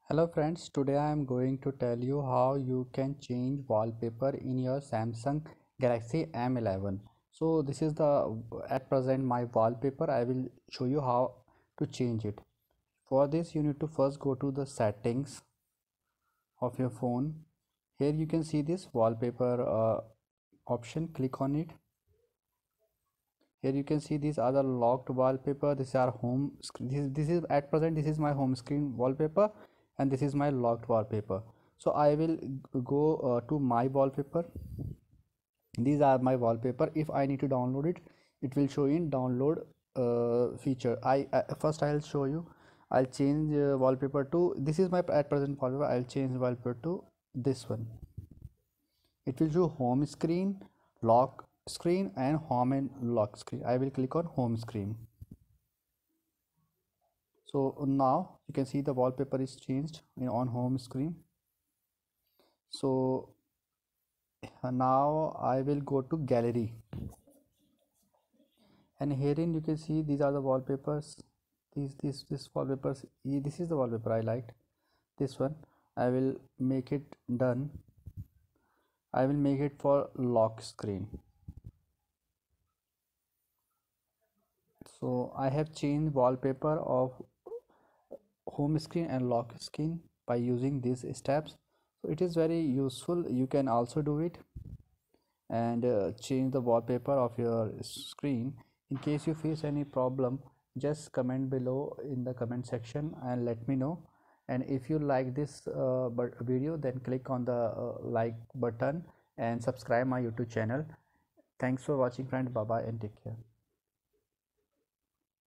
Hello friends, today I am going to tell you how you can change wallpaper in your Samsung Galaxy M11. So this is the at present my wallpaper. I will show you how to change it. For this you need to first go to the settings of your phone. Here you can see this wallpaper option. Click on it. Here you can see these are the locked wallpaper. This is our home screen. This is at present this is my home screen wallpaper, and this is my locked wallpaper. So I will go to my wallpaper. These are my wallpaper. If I need to download it, it will show in download feature. First I'll show you. I'll change wallpaper to this is my at present wallpaper. I'll change wallpaper to this one. It will show home screen, lock screen, and home and lock screen. I will click on home screen. So now you can see the wallpaper is changed on home screen. So now I will go to gallery, and herein you can see these are the wallpapers. This wallpapers, this is the wallpaper I liked. This one I will make it done. I will make it for lock screen. So I have changed wallpaper of home screen and lock screen by using these steps. So it is very useful. You can also do it and change the wallpaper of your screen. In case you face any problem, just comment below in the comment section and let me know. And if you like this video, then click on the like button and subscribe my YouTube channel. Thanks for watching friend. Bye bye and take care.